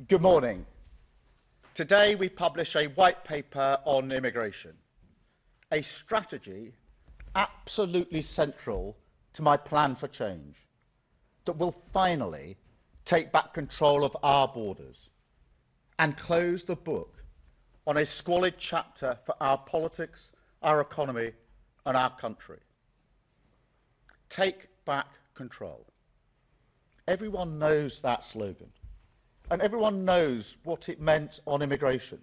Good morning. Today we publish a white paper on immigration, a strategy absolutely central to my plan for change that will finally take back control of our borders and close the book on a squalid chapter for our politics, our economy and our country. Take back control. Everyone knows that slogan. And everyone knows what it meant on immigration,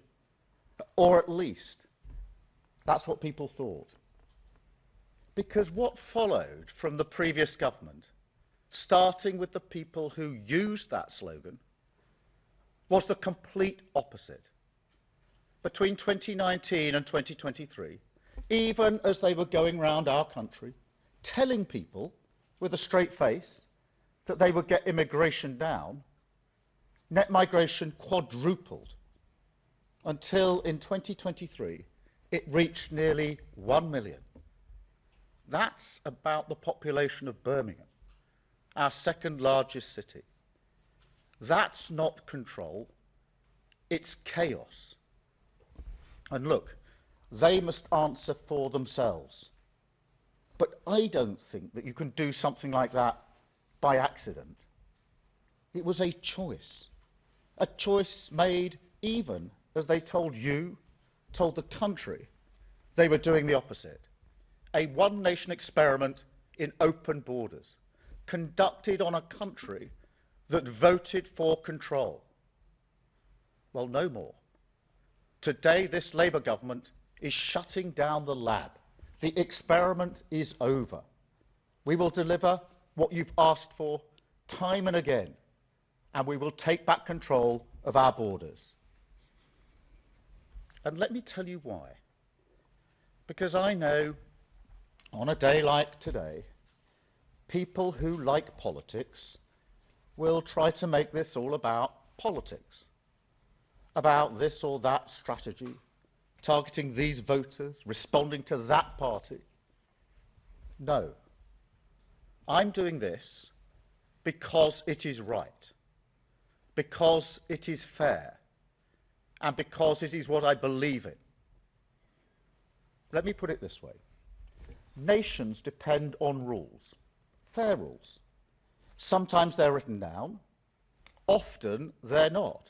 or at least that's what people thought. Because what followed from the previous government, starting with the people who used that slogan, was the complete opposite. Between 2019 and 2023, even as they were going round our country, telling people with a straight face that they would get immigration down, net migration quadrupled until in 2023 it reached nearly 1 million. That's about the population of Birmingham, our second largest city. That's not control, it's chaos. And look, they must answer for themselves. But I don't think that you can do something like that by accident. It was a choice made even as they told you, told the country, they were doing the opposite. A one-nation experiment in open borders, conducted on a country that voted for control. Well, no more. Today, this Labour government is shutting down the lab. The experiment is over. We will deliver what you've asked for time and again, and we will take back control of our borders. And let me tell you why. Because I know, on a day like today, people who like politics will try to make this all about politics, about this or that strategy, targeting these voters, responding to that party. No. I'm doing this because it is right, because it is fair, and because it is what I believe in. Let me put it this way. Nations depend on rules, fair rules. Sometimes they're written down, often they're not.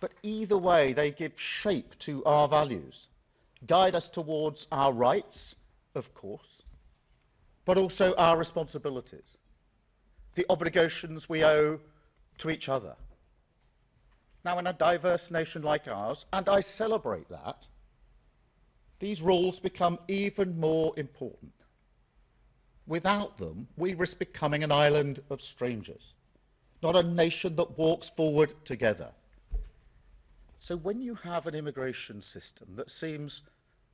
But either way, they give shape to our values, guide us towards our rights, of course, but also our responsibilities, the obligations we owe to each other. Now, in a diverse nation like ours, and I celebrate that, these rules become even more important. Without them, we risk becoming an island of strangers, not a nation that walks forward together. So when you have an immigration system that seems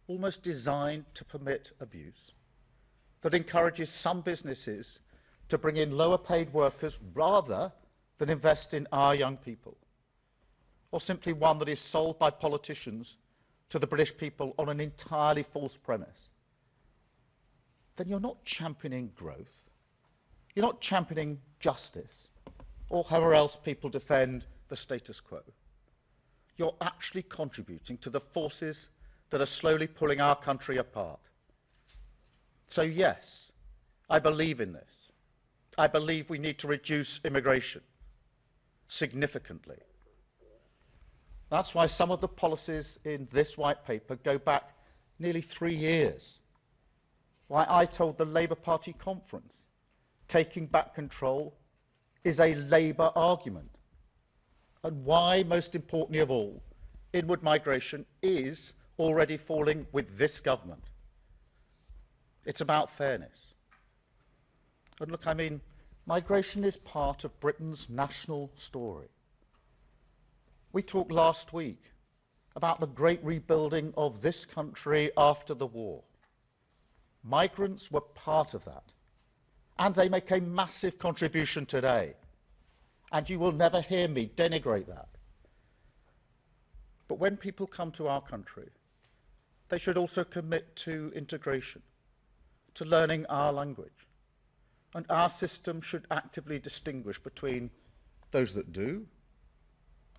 almost designed to permit abuse, that encourages some businesses to bring in lower paid workers rather than invest in our young people, or simply one that is sold by politicians to the British people on an entirely false premise, then you're not championing growth, you're not championing justice, or however else people defend the status quo. You're actually contributing to the forces that are slowly pulling our country apart. So yes, I believe in this. I believe we need to reduce immigration significantly. That's why some of the policies in this white paper go back nearly 3 years. Why I told the Labour Party conference, taking back control is a Labour argument. And why, most importantly of all, inward migration is already falling with this government. It's about fairness. And look, I mean, migration is part of Britain's national story. We talked last week about the great rebuilding of this country after the war. Migrants were part of that, and they make a massive contribution today. And you will never hear me denigrate that. But when people come to our country, they should also commit to integration, to learning our language. And our system should actively distinguish between those that do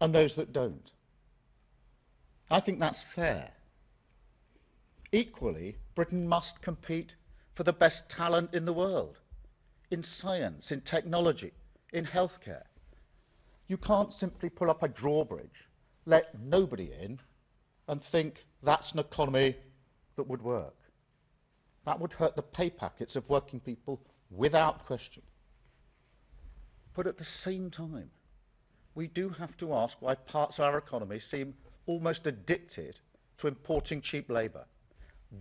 and those that don't. I think that's fair. Equally, Britain must compete for the best talent in the world, in science, in technology, in healthcare. You can't simply pull up a drawbridge, let nobody in, and think that's an economy that would work. That would hurt the pay packets of working people without question. But at the same time, we do have to ask why parts of our economy seem almost addicted to importing cheap labour,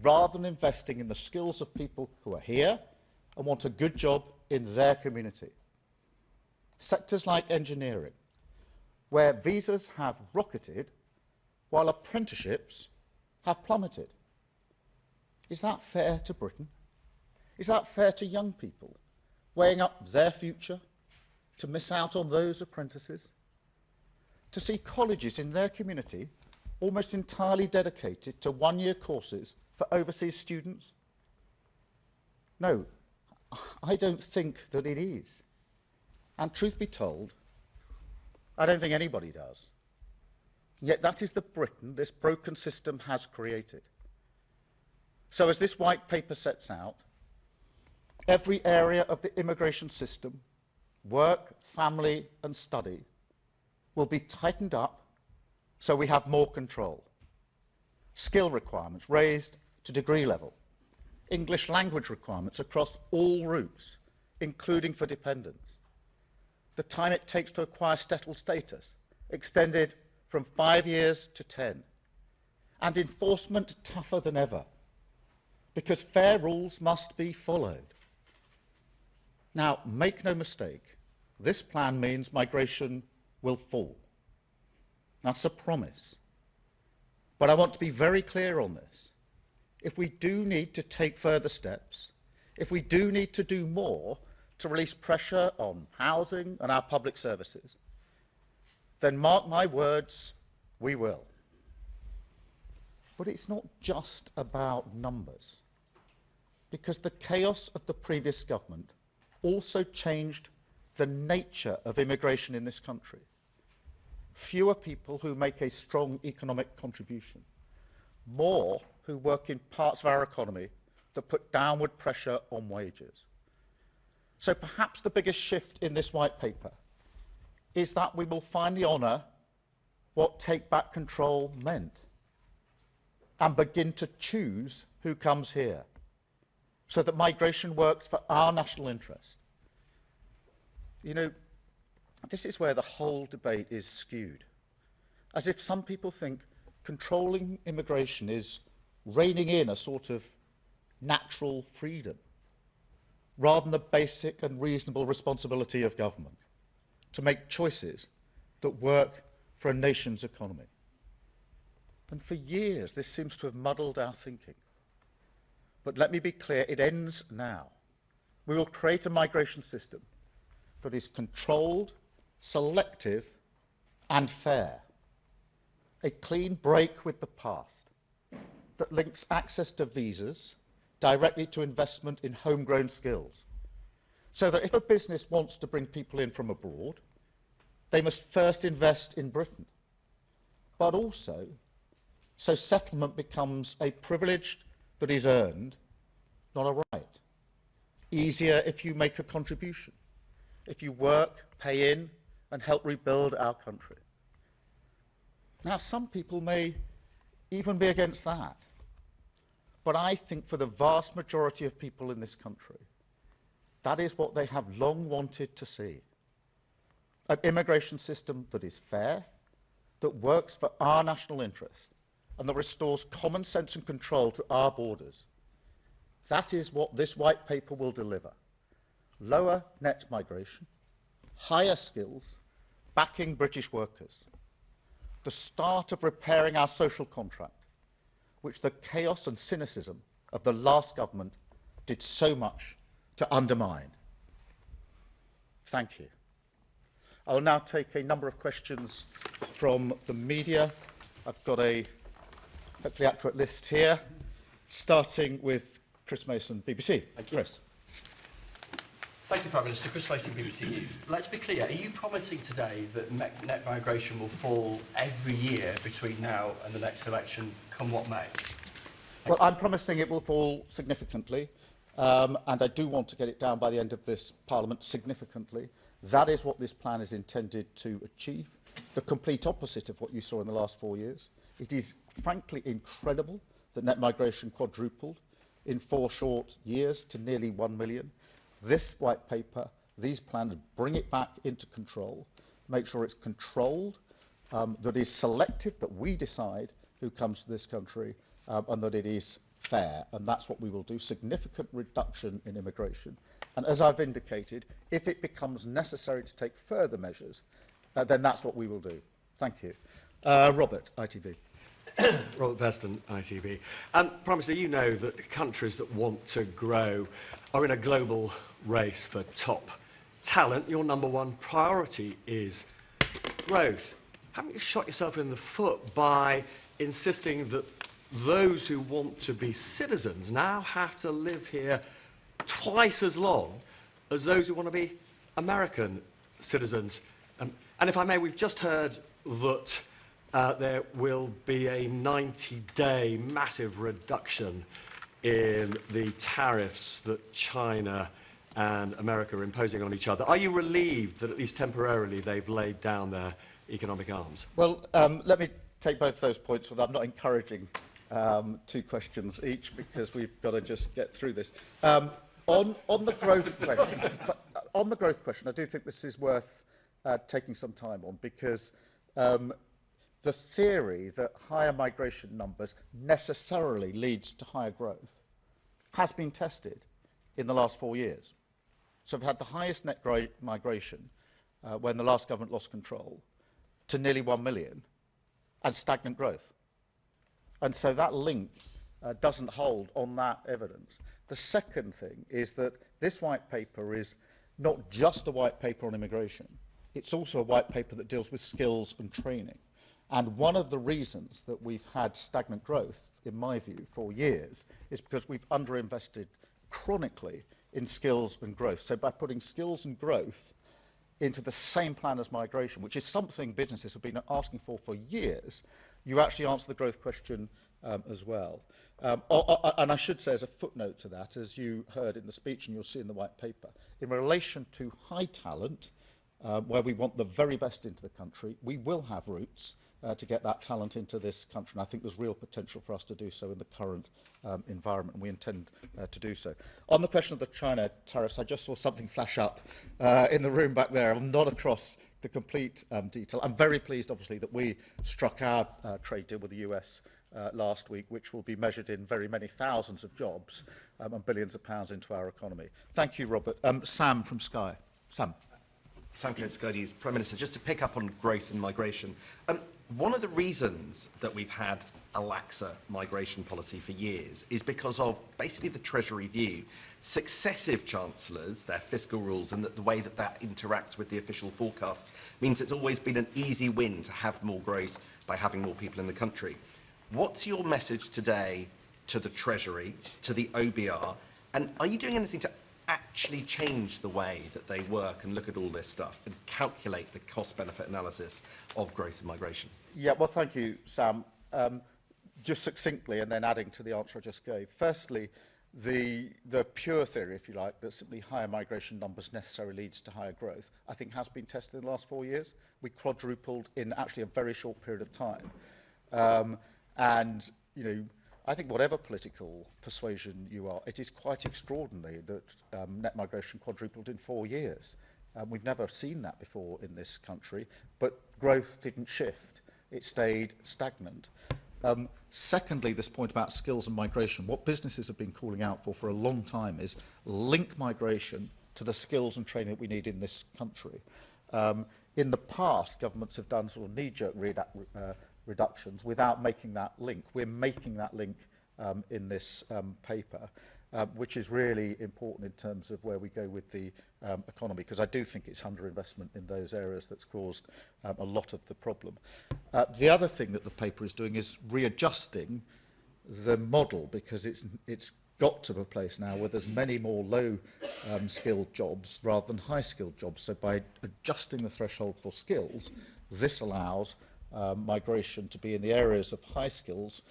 rather than investing in the skills of people who are here and want a good job in their community. Sectors like engineering, where visas have rocketed while apprenticeships have plummeted. Is that fair to Britain? Is that fair to young people, weighing up their future to miss out on those apprentices? To see colleges in their community almost entirely dedicated to one-year courses for overseas students? No, I don't think that it is. And truth be told, I don't think anybody does. Yet that is the Britain this broken system has created. So as this white paper sets out, every area of the immigration system, work, family and study, will be tightened up so we have more control. Skill requirements raised to degree level. English language requirements across all routes, including for dependents. The time it takes to acquire settled status extended from 5 years to 10. And enforcement tougher than ever, because fair rules must be followed. Now, make no mistake, this plan means migration will fall. That's a promise. But I want to be very clear on this. If we do need to take further steps, if we do need to do more to release pressure on housing and our public services, then mark my words, we will. But it's not just about numbers, because the chaos of the previous government also changed the nature of immigration in this country. Fewer people who make a strong economic contribution, more who work in parts of our economy that put downward pressure on wages. So perhaps the biggest shift in this white paper is that we will finally honour what take back control meant and begin to choose who comes here, so that migration works for our national interest. You know, this is where the whole debate is skewed, as if some people think controlling immigration is reining in a sort of natural freedom, rather than the basic and reasonable responsibility of government to make choices that work for a nation's economy. And for years, this seems to have muddled our thinking. But let me be clear, it ends now. We will create a migration system that is controlled, selective and fair. A clean break with the past that links access to visas directly to investment in homegrown skills, so that if a business wants to bring people in from abroad, they must first invest in Britain, but also so settlement becomes a privilege that is earned, not a right. Easier if you make a contribution, if you work, pay in, and help rebuild our country. Now, some people may even be against that, but I think for the vast majority of people in this country, that is what they have long wanted to see. An immigration system that is fair, that works for our national interest, and that restores common sense and control to our borders. That is what this white paper will deliver. Lower net migration, higher skills, backing British workers. The start of repairing our social contract, which the chaos and cynicism of the last government did so much to undermine. Thank you. I will now take a number of questions from the media. I've got a hopefully accurate list here, starting with Chris Mason, BBC. Thank you. Chris. Thank you, Prime Minister. Chris Mason, BBC News. Let's be clear, are you promising today that net migration will fall every year between now and the next election, come what may? Well, I'm promising it will fall significantly, and I do want to get it down by the end of this Parliament significantly. That is what this plan is intended to achieve, the complete opposite of what you saw in the last 4 years. It is frankly incredible that net migration quadrupled in 4 short years to nearly 1 million. This white paper, these plans bring it back into control, make sure it's controlled, that is selective, that we decide who comes to this country, and that it is fair. And that's what we will do, significant reduction in immigration. And as I've indicated, if it becomes necessary to take further measures, then that's what we will do. Thank you. Robert, ITV. Robert Beston, ITV. Prime Minister, you know that countries that want to grow are in a global race for top talent. Your #1 priority is growth. Haven't you shot yourself in the foot by insisting that those who want to be citizens now have to live here twice as long as those who want to be American citizens? And if I may, we've just heard that there will be a 90-day massive reduction in the tariffs that China and America are imposing on each other. Are you relieved that at least temporarily they've laid down their economic arms? Well, let me take both those points. I'm not encouraging 2 questions each because we've got to just get through this. On the growth question, I do think this is worth taking some time on because the theory that higher migration numbers necessarily leads to higher growth has been tested in the last 4 years. So we've had the highest net migration when the last government lost control to nearly 1 million and stagnant growth. And so that link doesn't hold on that evidence. The second thing is that this white paper is not just a white paper on immigration, it's also a white paper that deals with skills and training. And one of the reasons that we've had stagnant growth, in my view, for years, is because we've underinvested chronically in skills and growth. So by putting skills and growth into the same plan as migration, which is something businesses have been asking for years, you actually answer the growth question as well. And I should say as a footnote to that, as you heard in the speech and you'll see in the white paper, in relation to high talent, where we want the very best into the country, we will have routes to get that talent into this country. And I think there's real potential for us to do so in the current environment, and we intend to do so. On the question of the China tariffs, I just saw something flash up in the room back there. I'm not across the complete detail. I'm very pleased, obviously, that we struck our trade deal with the US last week, which will be measured in very many thousands of jobs and billions of pounds into our economy. Thank you, Robert. Sam from Sky. Sam. Sam Keir Starmer, Prime Minister, just to pick up on growth and migration. One of the reasons that we've had a laxer migration policy for years is because of basically the Treasury view. Successive chancellors, their fiscal rules, and the way that that interacts with the official forecasts means it's always been an easy win to have more growth by having more people in the country. What's your message today to the Treasury, to the OBR, and are you doing anything to actually change the way that they work and look at all this stuff and calculate the cost-benefit analysis of growth and migration? Yeah, well, thank you, Sam. Just succinctly, and then adding to the answer I just gave. Firstly, the pure theory, if you like, that simply higher migration numbers necessarily leads to higher growth, I think has been tested in the last 4 years. We quadrupled in actually a very short period of time. And, you know, I think whatever political persuasion you are, it is quite extraordinary that net migration quadrupled in 4 years. We've never seen that before in this country, but growth didn't shift. It stayed stagnant. Secondly, this point about skills and migration, what businesses have been calling out for a long time is link migration to the skills and training that we need in this country. In the past, governments have done sort of knee-jerk reductions without making that link. We're making that link in this paper, which is really important in terms of where we go with the economy, because I do think it's underinvestment in those areas that's caused a lot of the problem. The other thing that the paper is doing is readjusting the model, because it's got to a place now where there's many more low-skilled jobs rather than high-skilled jobs. So by adjusting the threshold for skills, this allows migration to be in the areas of high skills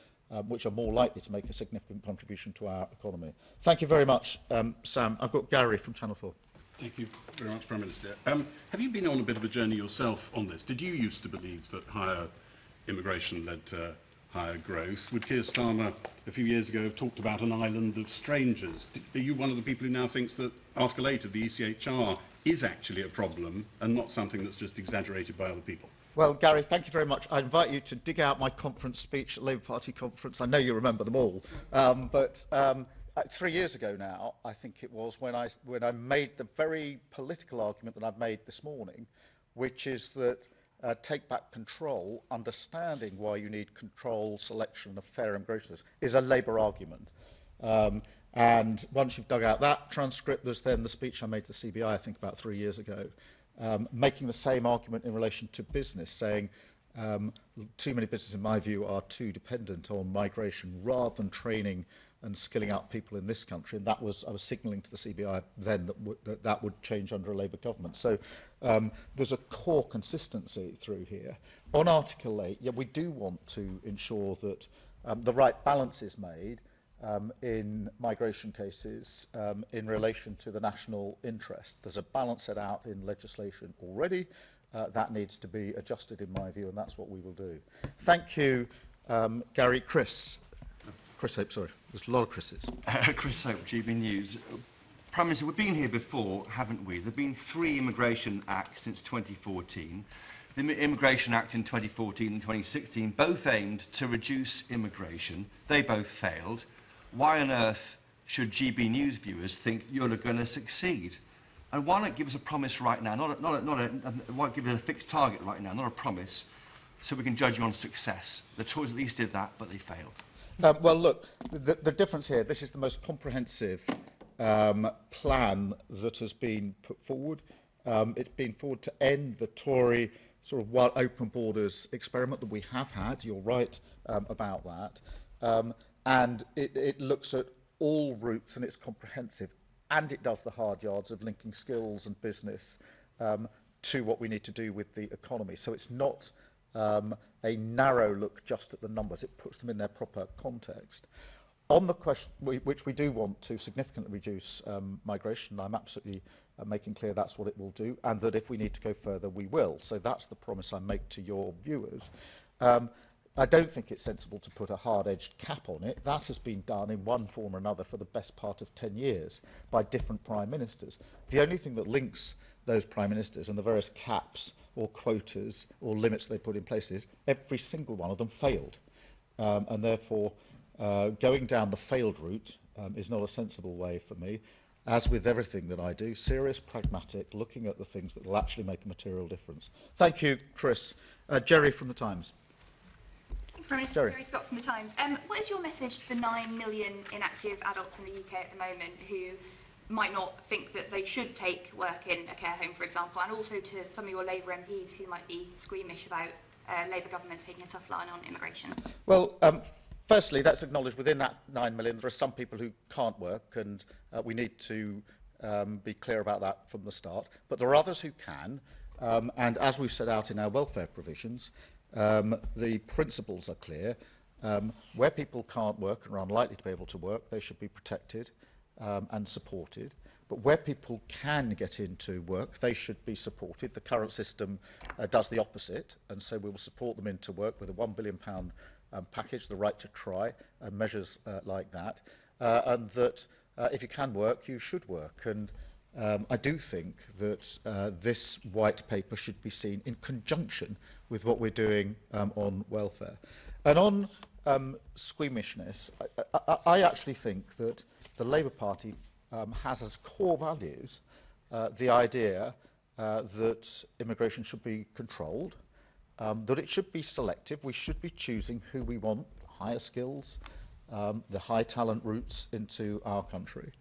which are more likely to make a significant contribution to our economy. Thank you very much, Sam. I've got Gary from Channel 4. Thank you very much, Prime Minister. Have you been on a bit of a journey yourself on this? Did you used to believe that higher immigration led to higher growth? Would Keir Starmer a few years ago have talked about an island of strangers? Are you one of the people who now thinks that Article 8 of the ECHR is actually a problem and not something that's just exaggerated by other people? Well, Gary, thank you very much. I invite you to dig out my conference speech at Labour Party conference. I know you remember them all. But 3 years ago now, I think it was, when I made the very political argument that I've made this morning, which is that take back control, understanding why you need control, selection of fair immigration is a Labour argument. And once you've dug out that transcript, there's then the speech I made to the CBI, I think about 3 years ago, making the same argument in relation to business, saying too many businesses, in my view, are too dependent on migration rather than training and skilling up people in this country. And that was, I was signalling to the CBI then that would change under a Labour government. So there's a core consistency through here. On Article 8, yeah, we do want to ensure that the right balance is made in migration cases in relation to the national interest. There's a balance set out in legislation already. That needs to be adjusted, in my view, and that's what we will do. Thank you, Gary. Chris Hope, sorry. There's a lot of Chris's. Chris Hope, GB News. Prime Minister, we've been here before, haven't we? There have been 3 immigration acts since 2014. The Immigration Act in 2014 and 2016 both aimed to reduce immigration. They both failed. Why on earth should GB News viewers think you're going to succeed? And why not give us a promise right now? Why not give us a fixed target right now, not a promise, so we can judge you on success? The Tories at least did that, but they failed. Well, look, the difference here, this is the most comprehensive plan that has been put forward. It's been forward to end the Tory sort of wild open borders experiment that we have had. You're right about that. And it looks at all routes, and it's comprehensive, and it does the hard yards of linking skills and business to what we need to do with the economy. So it's not a narrow look just at the numbers. It puts them in their proper context. On the question, which we do want to significantly reduce migration, I'm absolutely making clear that's what it will do, and that if we need to go further, we will. So that's the promise I make to your viewers. I don't think it's sensible to put a hard-edged cap on it. That has been done in one form or another for the best part of 10 years by different prime ministers. The only thing that links those prime ministers and the various caps or quotas or limits they put in place is every single one of them failed. And therefore, going down the failed route is not a sensible way for me. As with everything that I do, serious, pragmatic, looking at the things that will actually make a material difference. Thank you, Chris. Jerry from The Times. Prime Minister Gary Scott from The Times. What is your message to the 9 million inactive adults in the UK at the moment who might not think that they should take work in a care home, for example, and also to some of your Labour MPs who might be squeamish about Labour government taking a tough line on immigration? Well, firstly, that's acknowledged within that 9 million there are some people who can't work, and we need to be clear about that from the start. But there are others who can, and as we've set out in our welfare provisions, the principles are clear. Where people can't work and are unlikely to be able to work, they should be protected and supported. But where people can get into work, they should be supported. The current system does the opposite, and so we will support them into work with a £1 billion package, the right to try, and measures like that. And that if you can work, you should work. And I do think that this white paper should be seen in conjunction with what we're doing on welfare. And on squeamishness, I actually think that the Labour Party has as core values the idea that immigration should be controlled, that it should be selective. We should be choosing who we want, higher skills, the high talent routes into our country.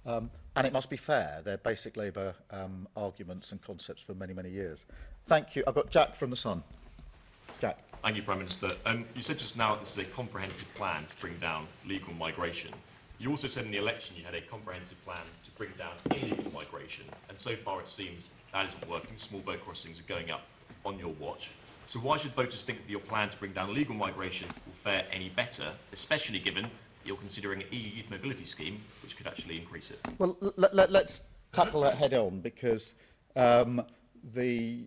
And it must be fair. They're basic Labour arguments and concepts for many, many years. Thank you. I've got Jack from The Sun. Jack. Thank you, Prime Minister. You said just now that this is a comprehensive plan to bring down legal migration. You also said in the election you had a comprehensive plan to bring down illegal migration, and so far it seems that isn't working. Small boat crossings are going up on your watch. So why should voters think that your plan to bring down illegal migration will fare any better, especially given that you're considering an EU youth mobility scheme, which could actually increase it? Well, let's tackle that head on, because nobody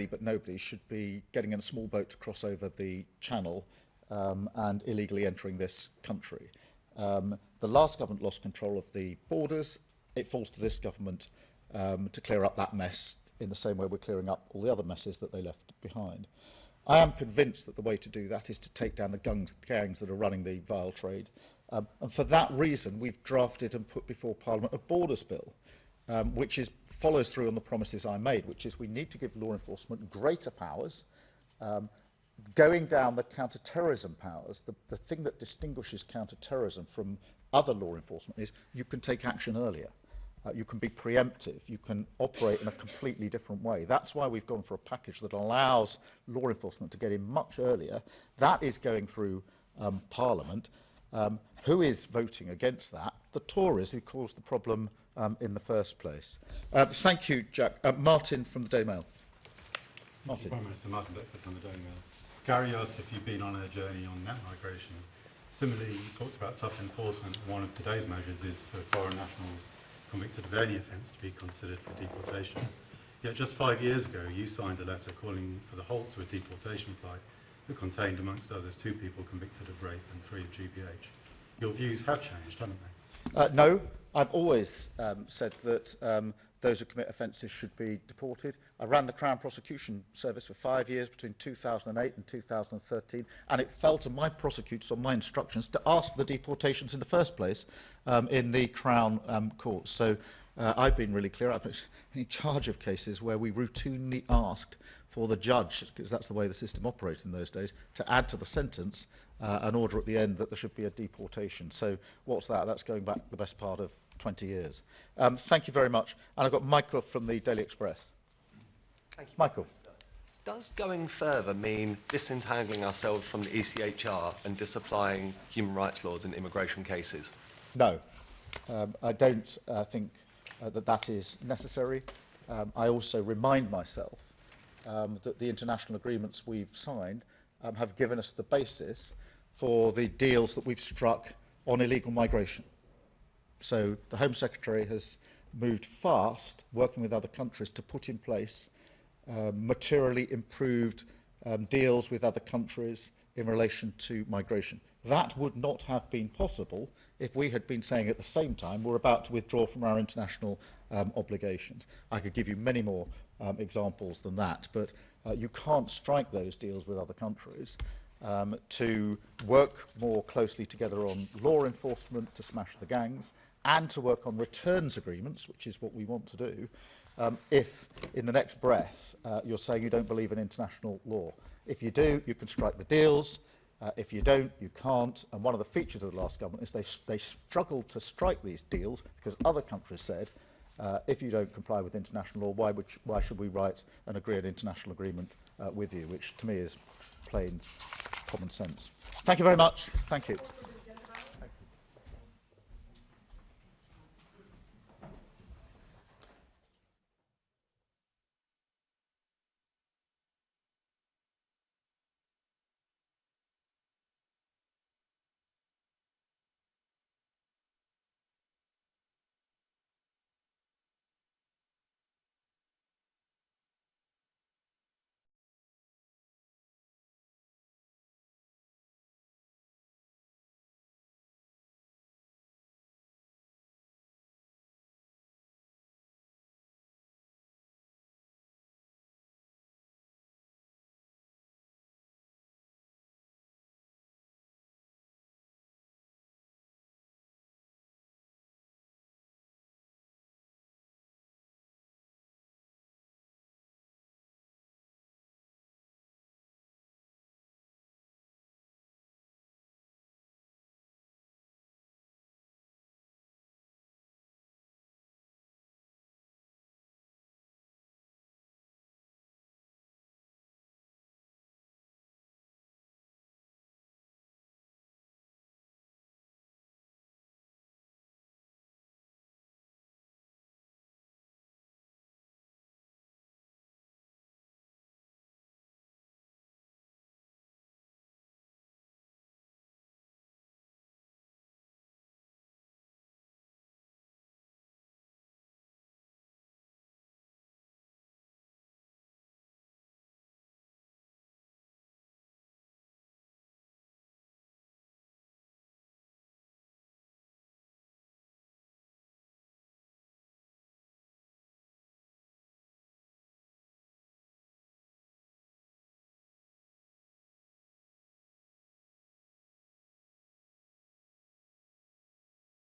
but nobody should be getting in a small boat to cross over the channel and illegally entering this country. The last government lost control of the borders. It falls to this government to clear up that mess in the same way we're clearing up all the other messes that they left behind. I am convinced that the way to do that is to take down the gangs that are running the vile trade. And for that reason, we've drafted and put before Parliament a borders bill, which follows through on the promises I made, which is we need to give law enforcement greater powers. Going down the counter-terrorism powers, the thing that distinguishes counter-terrorism from other law enforcement is you can take action earlier. You can be preemptive. You can operate in a completely different way. That's why we've gone for a package that allows law enforcement to get in much earlier. That is going through Parliament. Who is voting against that? The Tories, who caused the problem in the first place. Thank you, Jack. Martin from the Daily Mail. Martin. Prime Minister Martin Beckford from the Daily Mail. Gary asked if you've been on a journey on net migration. Similarly, you talked about tough enforcement. One of today's measures is for foreign nationals convicted of any offence to be considered for deportation. Yet just 5 years ago, you signed a letter calling for the halt to a deportation flight that contained, amongst others, 2 people convicted of rape and 3 of GBH. Your views have changed, haven't they? No, I've always said that those who commit offences should be deported. I ran the Crown Prosecution Service for 5 years between 2008 and 2013, and it fell to my prosecutors on my instructions to ask for the deportations in the first place in the Crown courts. So I've been really clear. I've been in charge of cases where we routinely asked for the judge, because that's the way the system operated in those days, to add to the sentence an order at the end that there should be a deportation. So what's that? That's going back the best part of 20 years. Thank you very much. And I've got Michael from the Daily Express. Thank you. Michael. Does going further mean disentangling ourselves from the ECHR and disapplying human rights laws in immigration cases? No. I don't think that is necessary. I also remind myself that the international agreements we've signed have given us the basis for the deals that we've struck on illegal migration. So the Home Secretary has moved fast, working with other countries, to put in place materially improved deals with other countries in relation to migration. That would not have been possible if we had been saying at the same time we're about to withdraw from our international obligations. I could give you many more examples than that, but you can't strike those deals with other countries to work more closely together on law enforcement to smash the gangs, and to work on returns agreements, which is what we want to do, if in the next breath you're saying you don't believe in international law. If you do, you can strike the deals. If you don't, you can't. And one of the features of the last government is they struggled to strike these deals because other countries said, if you don't comply with international law, why should we write and agree an international agreement with you, which to me is plain common sense. Thank you very much. Thank you.